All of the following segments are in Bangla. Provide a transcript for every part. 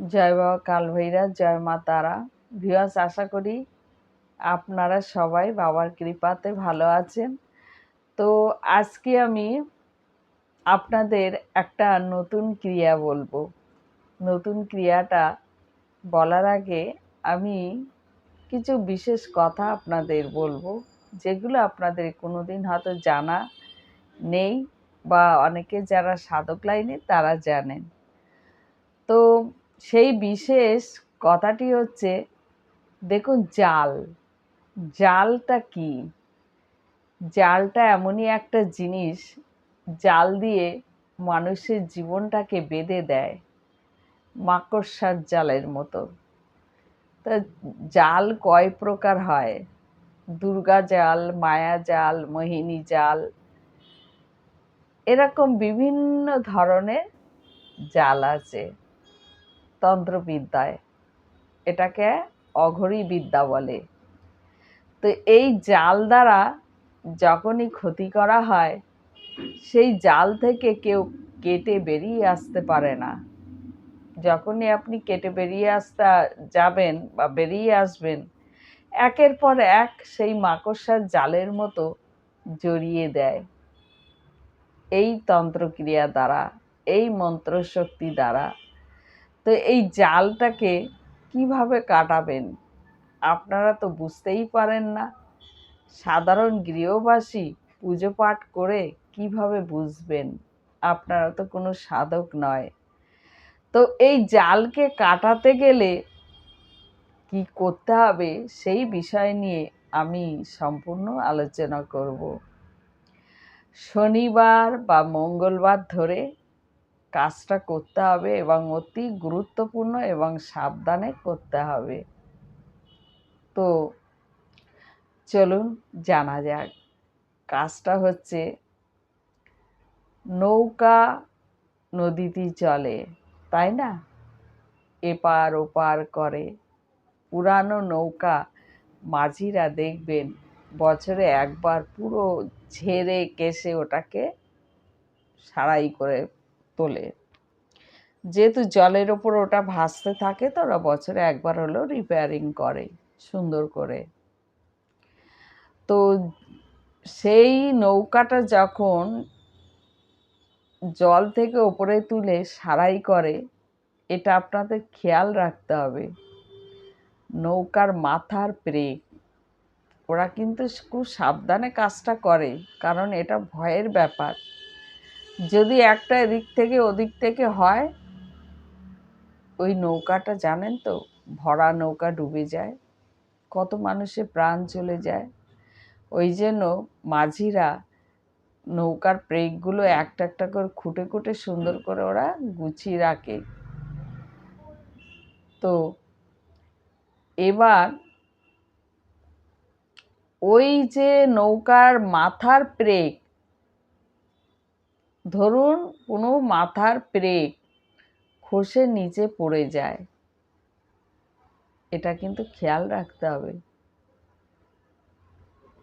জয় বাবা কালভৈরা, জয় মা তারা। ভিউয়ার্স, আশা করি আপনারা সবাই বাবার কৃপাতে ভালো আছেন। তো আজকে আমি আপনাদের একটা নতুন ক্রিয়া বলবো। নতুন ক্রিয়াটা বলার আগে আমি কিছু বিশেষ কথা আপনাদের বলবো, যেগুলো আপনাদের কোনোদিন হয়তো জানা নেই বা অনেকে যারা সাধক লাইনে তারা জানেন। তো সেই বিশেষ কথাটি হচ্ছে, দেখুন, জালটা কি? জালটা এমনই একটা জিনিস, জাল দিয়ে মানুষের জীবনটাকে বেঁধে দেয়, মাকড়সার জালের মতো। তা জাল কয় প্রকার হয়? দুর্গা জাল, মায়া জাল, মোহিনী জাল, এরকম বিভিন্ন ধরনের জাল আছে তন্ত্রবিদ্যায়। এটাকে অঘরী বিদ্যা বলে। তো এই জাল দ্বারা যখনই ক্ষতি করা হয়, সেই জাল থেকে কেউ কেটে বেরিয়ে আসতে পারে না। যখনই আপনি কেটে বেরিয়ে আসতে যাবেন বা বেরিয়ে আসবেন, একের পর এক সেই মাকড়সার জালের মতো জড়িয়ে দেয় এই তন্ত্রক্রিয়া দ্বারা, এই মন্ত্রশক্তি দ্বারা। তো এই জালটাকে কিভাবে কাটাবেন আপনারা তো বুঝতেই পারেন না। সাধারণ গৃহবাসী পুজো পাঠ করে কিভাবে বুঝবেন? আপনারা তো কোনো সাধক নয়। তো এই জালকে কাটাতে গেলে কি করতে হবে সেই বিষয় নিয়ে আমি সম্পূর্ণ আলোচনা করব। শনিবার বা মঙ্গলবার ধরে কাজটা করতে হবে এবং অতি গুরুত্বপূর্ণ এবং সাবধানে করতে হবে। তো চলুন জানা যাক। কাজটা হচ্ছে, নৌকা নদীতে চলে, তাই না? এপার ওপার করে। পুরানো নৌকা মাঝিরা দেখবেন বছরে একবার পুরো ঝেড়ে কেশে ওটাকে সারাই করে তোলে। যেহেতু জলের ওপর ওটা ভাসতে থাকে, তো ওরা বছরে একবার হলেও রিপেয়ারিং করে সুন্দর করে। তো সেই নৌকাটা যখন জল থেকে ওপরে তুলে সারাই করে, এটা আপনাদের খেয়াল রাখতে হবে। নৌকার মাথার ব্রেক, ওরা কিন্তু খুব সাবধানে কাজটা করে, কারণ এটা ভয়ের ব্যাপার। যদি একটা এদিক থেকে ওদিক থেকে হয়, ওই নৌকাটা জানেন তো, ভরা নৌকা ডুবে যায়, কত মানুষের প্রাণ চলে যায়। ওই জন্য মাঝিরা নৌকার ব্রেকগুলো একটা একটা করে খুঁটে খুঁটে সুন্দর করে ওরা গুছিয়ে রাখে। তো এবার ওই যে নৌকার মাথার ব্রেক, ধরুন কোনো মাথার ব্রেক খসে নিচে পড়ে যায়, এটা কিন্তু খেয়াল রাখতে হবে।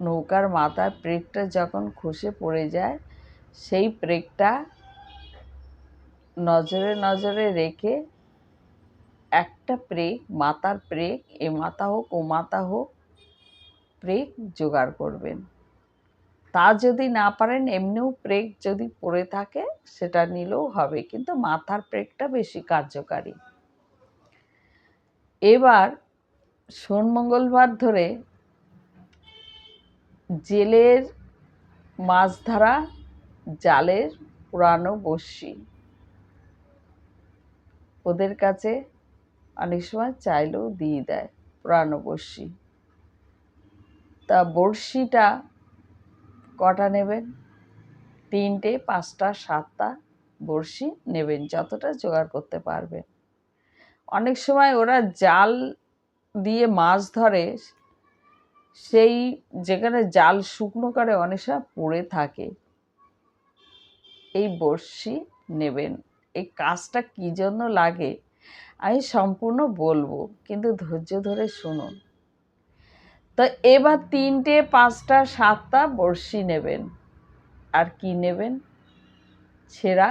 নৌকার মাথার ব্রেকটা যখন খসে পড়ে যায়, সেই ব্রেকটা নজরে নজরে রেখে একটা ব্রেক, মাথার ব্রেক, এ মাথা হোক ও মাথা হোক, ব্রেক জোগাড় করবেন। তা যদি না পারেন, এমনিও ব্রেক যদি পড়ে থাকে সেটা নিলেও হবে, কিন্তু মাথার ব্রেকটা বেশি কার্যকারী। এবার সোম মঙ্গলবার ধরে জেলের মাছ ধরা জালের পুরানো বড়শি, ওদের কাছে অনেক সময় চাইলেও দিয়ে দেয় পুরানো বড়শি। তা বড়শিটা কটা নেবেন? 3টে, 5টা, 7টা বড়শি নেবেন, যতটা জোগাড় করতে পারবেন। অনেক সময় ওরা জাল দিয়ে মাছ ধরে, সেই যেখানে জাল শুকনো করে অনেক সময় পড়ে থাকে। এই বড়শি নেবেন। এই কাজটা কী জন্য লাগে আমি সম্পূর্ণ বলবো, কিন্তু ধৈর্য ধরে শুনুন। তো এবার 3টে, 5টা, 7টা বড়শি নেবেন। আর কি নেবেন? ছেঁড়া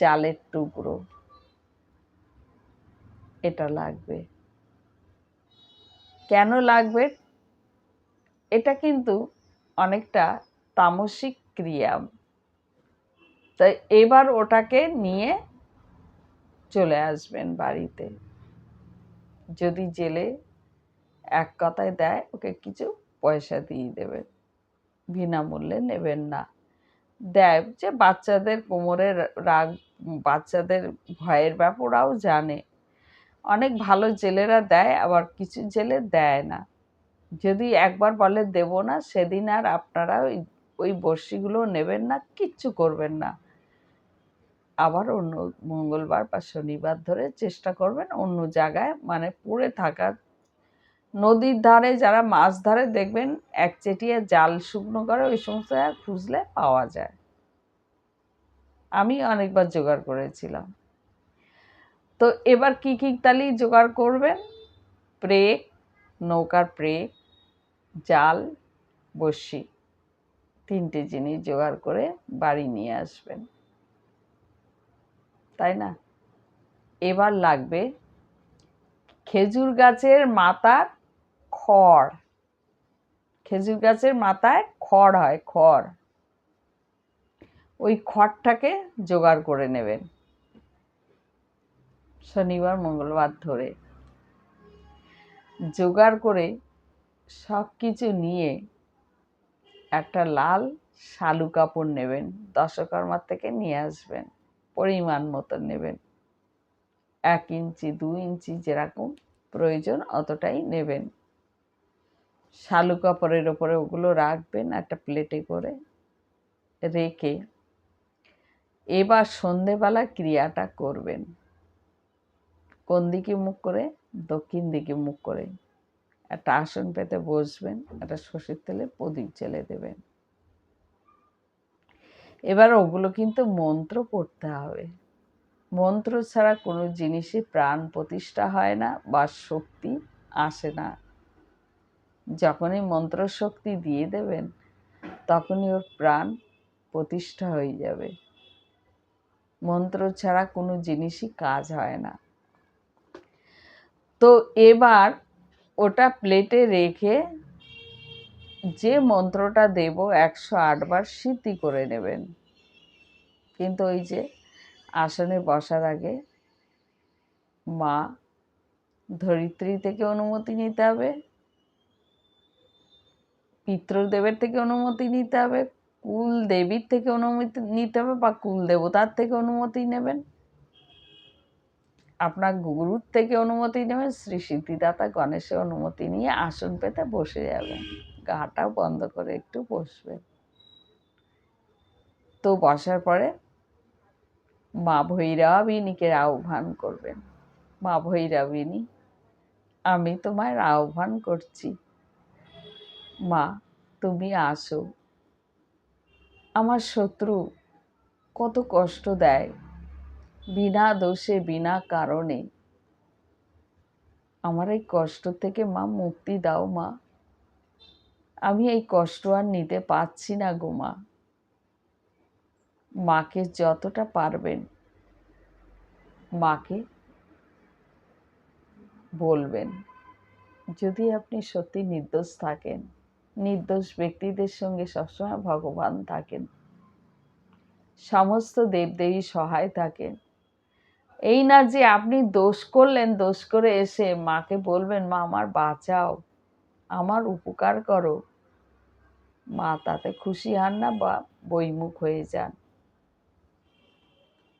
জালের টুকরো। এটা লাগবে। কেন লাগবে? এটা কিন্তু অনেকটা তামসিক ক্রিয়া। তাই এবার ওটাকে নিয়ে চলে আসবেন বাড়িতে। যদি জেলে এক কথায় দেয়, ওকে কিছু পয়সা দিয়ে দেবেন, বিনামূল্যে নেবেন না। দেয় যে বাচ্চাদের কোমরের রাগ, বাচ্চাদের ভয়ের ব্যাপার ওরাও জানে। অনেক ভালো জেলেরা দেয়, আবার কিছু জেলে দেয় না। যদি একবার বলে দেব না, সেদিন আর আপনারা ওই বড়শিগুলো নেবেন না, কিচ্ছু করবেন না। আবার অন্য মঙ্গলবার বা শনিবার ধরে চেষ্টা করবেন অন্য জায়গায়, মানে পড়ে থাকা নদীর ধারে যারা মাছ ধরে দেখবেন একচেটিয়া জাল শুকনো করে, ওই সমস্ত জায়গায় খুঁজলে পাওয়া যায়। আমি অনেকবার জোগাড় করেছিলাম। তো এবার কি কি তালি জোগাড় করবেন? প্রেক, নৌকার প্রেক, জাল, বড়শি, 3টে জিনিস জোগাড় করে বাড়ি নিয়ে আসবেন, তাই না? এবার লাগবে খেজুর গাছের মাথার খড়। খেজুর গাছের মাথায় খড় হয়, খড়। ওই খড়টাকে জোগাড় করে নেবেন শনিবার মঙ্গলবার ধরে। জোগাড় করে সব কিছু নিয়ে একটা লাল শালু কাপড় নেবেন, দশকর্মার থেকে নিয়ে আসবেন, পরিমাণ মতো নেবেন। 1 ইঞ্চি 2 ইঞ্চি যেরকম প্রয়োজন অতটাই নেবেন। শালু কাপড়ের ওপরে ওগুলো রাখবেন একটা প্লেটে করে রেখে, এবার সন্ধেবেলা ক্রিয়াটা করবেন। কোন দিকে মুখ করে? দক্ষিণ দিকে মুখ করে একটা আসন পেতে বসবেন, একটা সর্ষের তেলে প্রদীপ জ্বেলে দেবেন। এবার ওগুলো কিন্তু মন্ত্র পড়তে হবে। মন্ত্র ছাড়া কোনো জিনিসই প্রাণ প্রতিষ্ঠা হয় না বা শক্তি আসে না। যখনই মন্ত্র শক্তি দিয়ে দেবেন, তখনই ওর প্রাণ প্রতিষ্ঠা হয়ে যাবে। মন্ত্র ছাড়া কোনো জিনিসই কাজ হয় না। তো এবার ওটা প্লেটে রেখে যে মন্ত্রটা দেব 108 বার সিদ্ধি করে নেবেন। কিন্তু ওই যে আসনে বসার আগে মা ধরিত্রী থেকে অনুমতি নিতে হবে, পিতৃদেবের থেকে অনুমতি নিতে হবে, কুল দেবীর থেকে অনুমতি নিতে হবে বা কুল দেবতার থেকে অনুমতি নেবেন, আপনার গুরুর থেকে অনুমতি নেবেন, শ্রী সিদ্ধিদাতা গণেশের অনুমতি নিয়ে আসন পেতে বসে যাবেন। গাটাও বন্ধ করে একটু বসবেন। তো বসার পরে মা ভৈরবিনীকে আহ্বান করবেন। মা ভৈরবিনী, আমি তোমায় আহ্বান করছি, মা তুমি আসো। আমার শত্রু কত কষ্ট দেয় বিনা দোষে বিনা কারণে। আমার এই কষ্ট থেকে মা মুক্তি দাও মা। আমি এই কষ্ট আর নিতে পারছি না গো মা। মাকে যতটা পারবেন মাকে বলবেন। যদি আপনি সত্যি নির্দোষ থাকেন, নির্দোষ ব্যক্তিদের সঙ্গে সবসময় ভগবান থাকেন, সমস্ত দেবদেবী সহায় থাকেন। এই না যে আপনি দোষ করলেন, দোষ করে এসে মাকে বলবেন মা আমার বাঁচাও, আমার উপকার করো। মা তাতে খুশি হন না বা বইমুখ হয়ে যান।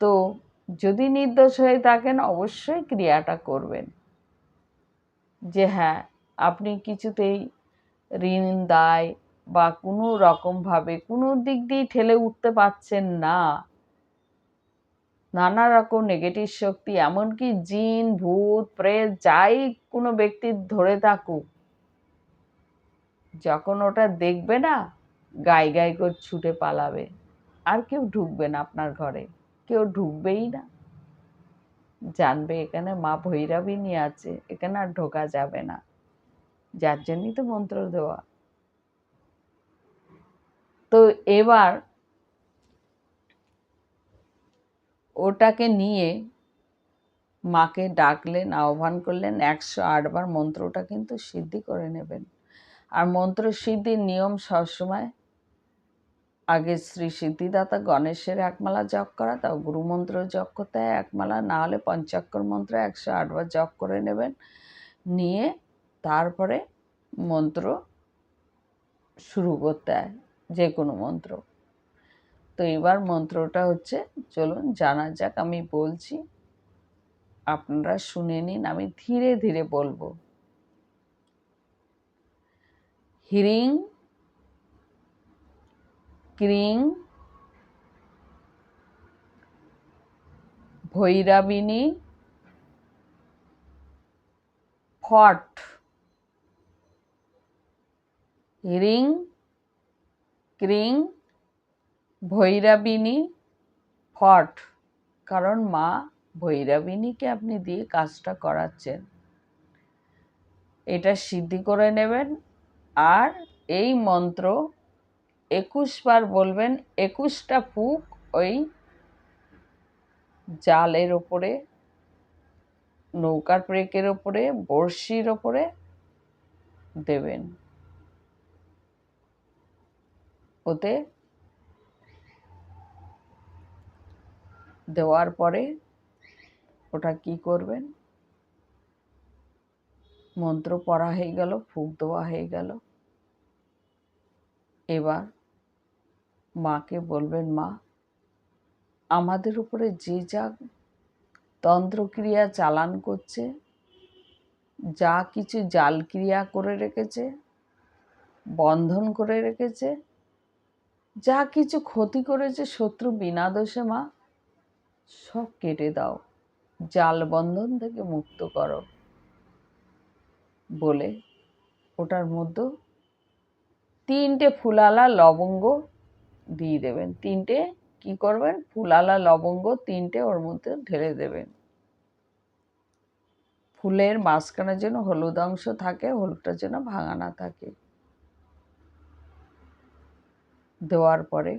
তো যদি নির্দোষ হয়ে থাকেন অবশ্যই ক্রিয়াটা করবেন যে হ্যাঁ আপনি কিছুতেই ঋণ দায় বা কোনো রকমভাবে কোনো দিক দিয়ে ঠেলে উঠতে পারছেন না। নানা রকম নেগেটিভ শক্তি, এমনকি জিন ভূত প্রেত যাই কোনো ব্যক্তি ধরে থাকুক, যখন ওটা দেখবে না গায়ে গায়ে করে ছুটে পালাবে। আর কেউ ঢুকবে না আপনার ঘরে, কেউ ঢুকবেই না। জানবে এখানে মা ভৈরবিনী আছে, এখানে আর ঢোকা যাবে না। যার জন্যই তো মন্ত্র দেওয়া। তো এবার ওটাকে নিয়ে মাকে ডাকলেন, আহ্বান করলেন, 108 বার মন্ত্রটা কিন্তু সিদ্ধি করে নেবেন। আর মন্ত্র সিদ্ধির নিয়ম সবসময় আগে শ্রী সিদ্ধিদাতা গণেশের একমালা জপ করা, তাও গুরুমন্ত্র জপ করতে হয় একমালা, না হলে পঞ্চাক্ষর মন্ত্র 108 বার জপ করে নেবেন। নিয়ে তারপরে মন্ত্র শুরু করতে হয়, যে কোনো মন্ত্র। তো এবার মন্ত্রটা হচ্ছে, চলুন জানা যাক। আমি বলছি, আপনারা শুনে নিন, আমি ধীরে ধীরে বলবো। হ্রিং ক্রিং ভৈরবিনী ফট। হ্রিং ক্রিং ভৈরবিনী ফট। কারণ মা ভৈরবিনীকে আপনি দিয়ে কাজটা করাচ্ছেন, এটা সিদ্ধি করে নেবেন। আর এই মন্ত্র 21 বার বলবেন। 21টা ফুঁক ওই জালের ওপরে, নৌকার প্রেকের ওপরে, বড়শির ওপরে দেবেন। ওতে দেওয়ার পরে ওটা কি করবেন, মন্ত্র পড়া হয়ে গেল, ফুঁক দেওয়া হয়ে গেল। এবার মাকে বলবেন, মা আমাদের উপরে যে যা তন্ত্রক্রিয়া চালান করছে, যা কিছু জাল ক্রিয়া করে রেখেছে, বন্ধন করে রেখেছে, যা কিছু ক্ষতি করেছে শত্রু বিনা দোষে, মা সব কেটে দাও, জাল বন্ধন থেকে মুক্ত করো বলে ওটার মধ্যে 3টে ফুলালা লবঙ্গ দিয়ে দেবেন। 3টে কি করবেন, ফুলালা লবঙ্গ 3টে ওর মধ্যে ঢেলে দেবেন। ফুলের মাঝখানে যেন হলুদ অংশ থাকে, হলুদটা যেন ভাঙা না থাকে। দেওয়ার পরে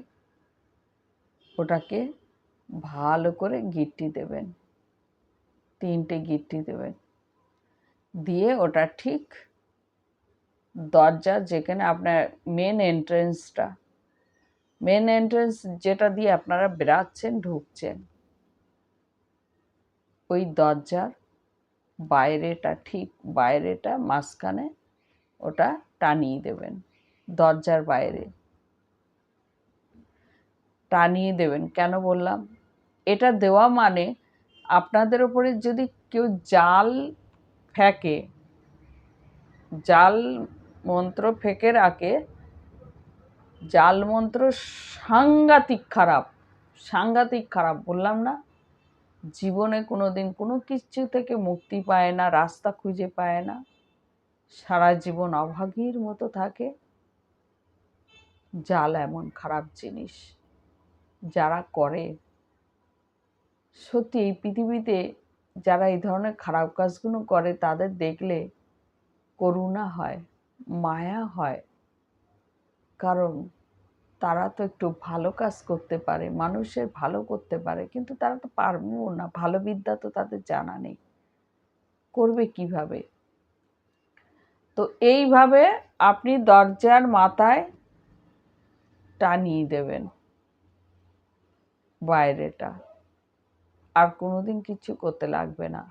ওটাকে ভালো করে গিট্টি দেবেন, 3টে গিট্টি দেবেন। দিয়ে ওটা ঠিক দরজা, যেখানে আপনার মেন এন্ট্রেন্স যেটা দিয়ে আপনারা বেরাচ্ছেন, ঢুকছেন, ওই দরজার বাইরেটা, ঠিক বাইরেটা মাঝখানে ওটা টানিয়ে দেবেন। দরজার বাইরে টানিয়ে দেবেন। কেন বললাম, এটা দেওয়া মানে আপনাদের ওপরে যদি কেউ জাল ফেঁকে, জাল মন্ত্র ফেঁকে রাখে, জাল মন্ত্র সাংঘাতিক খারাপ, সাংঘাতিক খারাপ বললাম না, জীবনে কোনোদিন কোনো কিছু থেকে মুক্তি পায় না, রাস্তা খুঁজে পায় না, সারা জীবন অভাগীর মতো থাকে। জাল এমন খারাপ জিনিস, যারা করে, সত্যি এই পৃথিবীতে যারা এই ধরনের খারাপ কাজগুলো করে, তাদের দেখলে করুণা হয়, মায়া হয়। কারণ তারা তো একটু ভালো কাজ করতে পারে, মানুষের ভালো করতে পারে, কিন্তু তারা তো পারবেও না, ভালো বিদ্যা তো তাদের জানা নেই, করবে কিভাবে। তো এইভাবে আপনি দরজার মাথায় টানিয়ে দেবেন বাইরেটা, আর কোনোদিন কিছু করতে লাগবে না।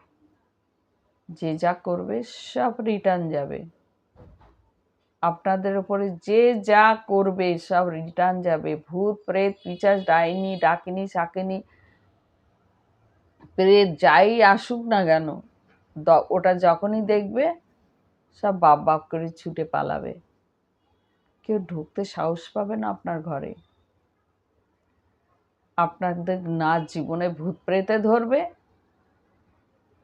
যে যা করবে সব রিটার্ন যাবে, আপনাদের উপরে যে যা করবে সব রিটার্ন যাবে। ভূত প্রেত পিশাচ ডাইনি ডাকিনী শাকিনী প্রেত যাই আসুক না কেন, ওটা যখনই দেখবে সব বাপ বাপ করে ছুটে পালাবে, কেউ ঢুকতে সাহস পাবে না আপনার ঘরে। আপনাদের না জীবনে ভূত প্রেতে ধরবে,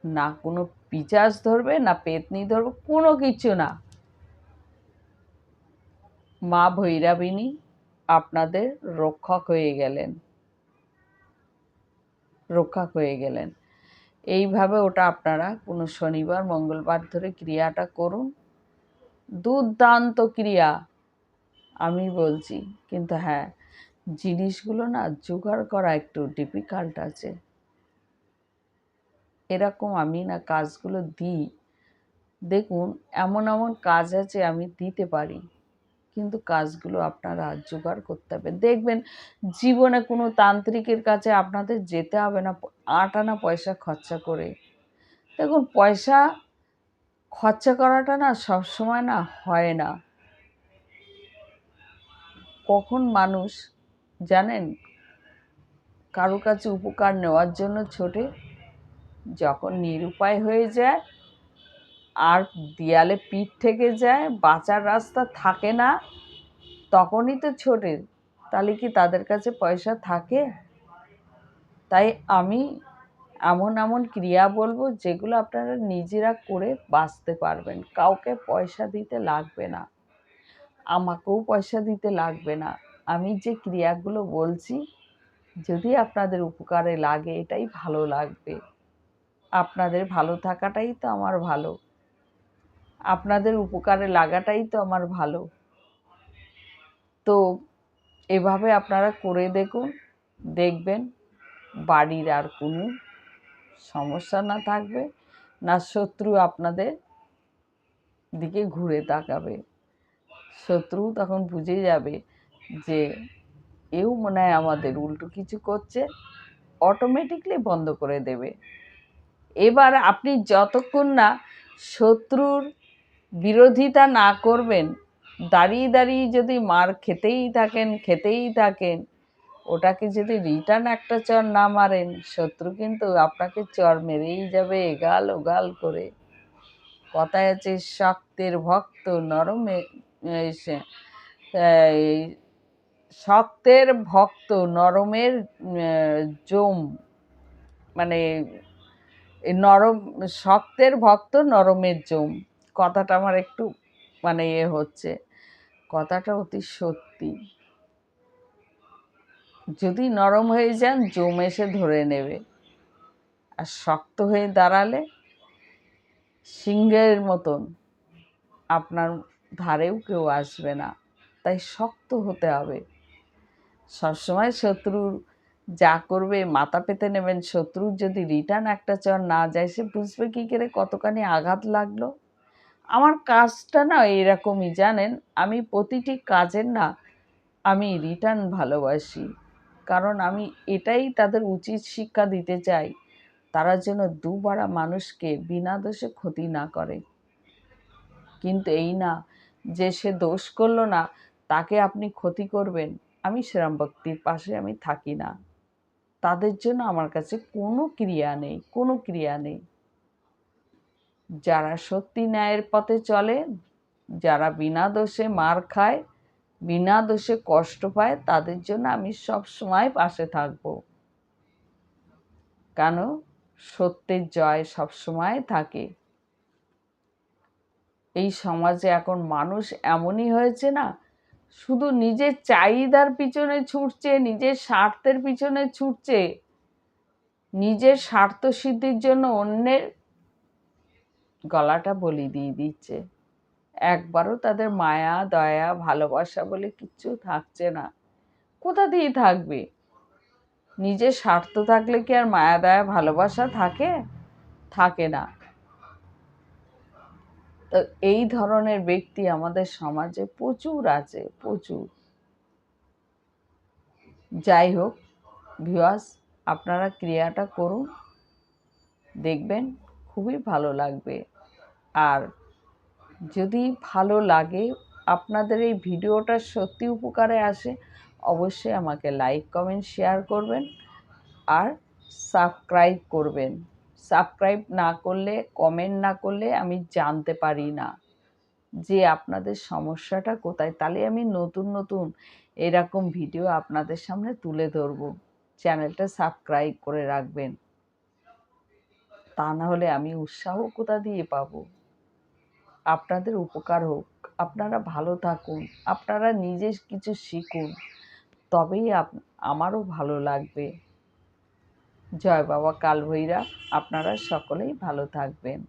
না কোনো পিশাচ ধরবে, না পেতনি ধরবে, কোনো কিছু না। মা ভৈরবিনী আপনাদের রক্ষক হয়ে গেলেন, রক্ষক হয়ে গেলেন। এইভাবে ওটা আপনারা কোনো শনিবার মঙ্গলবার ধরে ক্রিয়াটা করুন, দুর্দান্ত ক্রিয়া আমি বলছি। কিন্তু হ্যাঁ, জিনিসগুলো না জোগাড় করা একটু ডিফিকাল্ট আছে। এরকম আমি না কাজগুলো দিই। দেখুন, এমন এমন কাজ আছে আমি দিতে পারি, কিন্তু কাজগুলো আপনারা জোগাড় করতে হবে। দেখবেন জীবনে কোনো তান্ত্রিকের কাছে আপনাদের যেতে হবে না ৮ আনা পয়সা খরচা করে। দেখুন, পয়সা খরচা করাটা না সবসময় না হয় না। কখন মানুষ জানেন কারো কাছে উপকার নেওয়ার জন্য ছোটে? যখন নিরুপায় হয়ে যায় আর দেয়ালে পিঠ থেকে যায়, বাঁচার রাস্তা থাকে না, তখনই তো ছোটে। তাহলে কি তাদের কাছে পয়সা থাকে? তাই আমি এমন এমন ক্রিয়া বলবো যেগুলো আপনারা নিজেরা করে বাঁচতে পারবেন। কাউকে পয়সা দিতে লাগবে না, আমাকেও পয়সা দিতে লাগবে না। আমি যে ক্রিয়াগুলো বলছি যদি আপনাদের উপকারে লাগে এটাই ভালো লাগবে। আপনাদের ভালো থাকাটাই তো আমার ভালো, আপনাদের উপকারে লাগাটাই তো আমার ভালো। তো এভাবে আপনারা করে দেখুন, দেখবেন বাড়ির আর কোনো সমস্যা না থাকবে, না শত্রু আপনাদের দিকে ঘুরে তাকাবে। শত্রু তখন বুঝে যাবে যে এও মনে হয় আমাদের উল্টো কিছু করছে, অটোমেটিকলি বন্ধ করে দেবে। এবার আপনি যতক্ষণ না শত্রুর বিরোধিতা না করবেন, দাঁড়িয়ে দাঁড়িয়ে যদি মার খেতেই থাকেন, ওটাকে যদি রিটার্ন একটা চর না মারেন, শত্রু কিন্তু আপনাকে চর মেরেই যাবে এগাল ওগাল করে। কথায় আছে শক্তের ভক্ত নরমে, শক্তের ভক্ত নরমের জম, মানে নরম, শক্তের ভক্ত নরমের জম। কথাটা আমার একটু মানে হচ্ছে, কথাটা অতি সত্যি। যদি নরম হয়ে যান জম এসে ধরে নেবে, আর শক্ত হয়ে দাঁড়ালে সিংহের মতন আপনার ধারেও কেউ আসবে না। তাই শক্ত হতে হবে। সবসময় শত্রুর যা করবে মাথা পেতে নেবেন। শত্রুর যদি রিটার্ন একটা চর না যায়, সে বুঝবে কী করে কতখানি আঘাত লাগলো। আমার কাজটা না এরকমই, জানেন, আমি প্রতিটি কাজের না আমি রিটার্ন ভালোবাসি। কারণ আমি এটাই তাদের উচিত শিক্ষা দিতে চাই, তারা যেন দুবারা মানুষকে বিনা দোষে ক্ষতি না করে। কিন্তু এই না যে সে দোষ করলো না তাকে আপনি ক্ষতি করবেন, আমি সেরম ব্যক্তির পাশে আমি থাকি না। তাদের জন্য আমার কাছে কোনো ক্রিয়া নেই, কোনো ক্রিয়া নেই। যারা সত্যি ন্যায়ের পথে চলে, যারা বিনা দোষে মার খায়, বিনা দোষে কষ্ট পায়, তাদের জন্য আমি সব সময় পাশে থাকব। কেন? সত্যের জয় সব সময় থাকে। এই সমাজে এখন মানুষ এমনই হয়েছে না, শুধু নিজের চাহিদার পিছনে ছুটছে, নিজের স্বার্থের পিছনে ছুটছে, নিজের স্বার্থ সিদ্ধির জন্য অন্যের গলাটা বলি দিয়ে দিচ্ছে। একবারও তাদের মায়া দয়া ভালোবাসা বলে কিচ্ছু থাকছে না। কোথা দিয়ে থাকবে? নিজের স্বার্থ থাকলে কি আর মায়া দয়া ভালোবাসা থাকে? থাকে না। তো এই ধরনের ব্যক্তি আমাদের সমাজে প্রচুর আছে, প্রচুর। যাই হোক ভিউয়ার্স, আপনারা ক্রিয়াটা করুন, দেখবেন খুবই ভালো লাগবে। আর যদি ভালো লাগে, আপনাদের এই ভিডিওটা সত্যি উপকারে আসে, অবশ্যই আমাকে লাইক কমেন্ট শেয়ার করবেন আর সাবস্ক্রাইব করবেন। সাবস্ক্রাইব না করলে, কমেন্ট না করলে আমি জানতে পারি না যে আপনাদের সমস্যাটা কোথায়। তাহলে আমি নতুন নতুন এরকম ভিডিও আপনাদের সামনে তুলে ধরবো। চ্যানেলটা সাবস্ক্রাইব করে রাখবেন, তা না হলে আমি উৎসাহ কোথা দিয়ে পাবো? আপনাদের উপকার হোক, আপনারা ভালো থাকুন, আপনারা নিজে কিছু শিখুন, তবেই আমারও ভালো লাগবে। জয় বাবা কাল ভৈরব। আপনারা সকলেই ভালো থাকবেন।